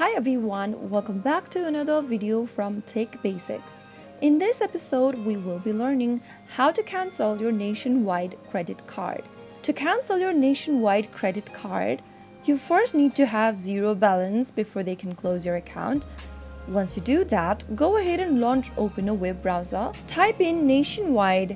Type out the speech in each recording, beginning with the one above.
Hi everyone, welcome back to another video from Tech Basics. In this episode, we will be learning how to cancel your nationwide credit card. To cancel your nationwide credit card, you first need to have zero balance before they can close your account. Once you do that, go ahead and open a web browser, type in nationwide.co.uk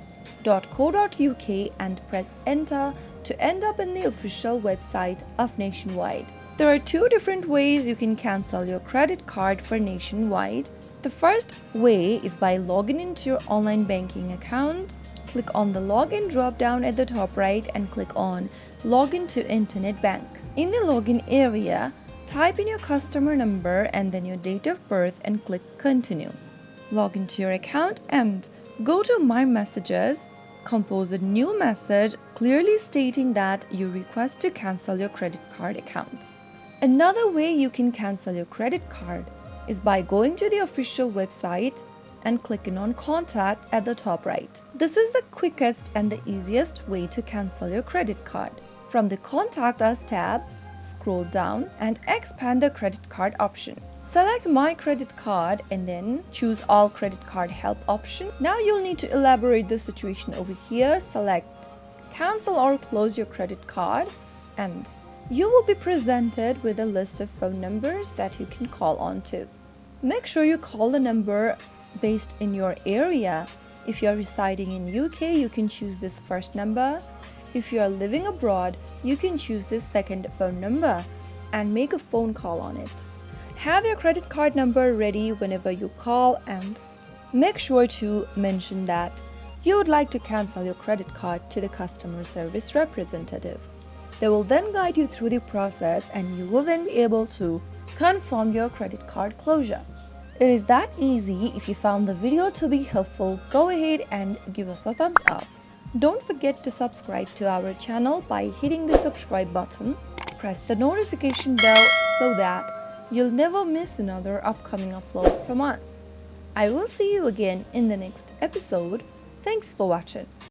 and press enter to end up in the official website of Nationwide. There are two different ways you can cancel your credit card for Nationwide. The first way is by logging into your online banking account. Click on the login drop down at the top right and click on login to internet bank. In the login area, type in your customer number and then your date of birth and click continue. Log into your account and go to my messages. Compose a new message clearly stating that you request to cancel your credit card account. Another way you can cancel your credit card is by going to the official website and clicking on contact at the top right. This is the quickest and the easiest way to cancel your credit card. From the Contact Us tab, scroll down and expand the credit card option. Select My Credit Card and then choose All Credit Card Help option. Now you'll need to elaborate the situation over here. Select Cancel or Close your credit card and you will be presented with a list of phone numbers that you can call on to. Make sure you call the number based in your area. If you are residing in UK, you can choose this first number. If you are living abroad, you can choose this second phone number and make a phone call on it. Have your credit card number ready whenever you call and make sure to mention that you would like to cancel your credit card to the customer service representative. They will then guide you through the process and you will then be able to confirm your credit card closure. It is that easy. If you found the video to be helpful, go ahead and give us a thumbs up. Don't forget to subscribe to our channel by hitting the subscribe button. Press the notification bell so that you'll never miss another upcoming upload from us. I will see you again in the next episode. Thanks for watching.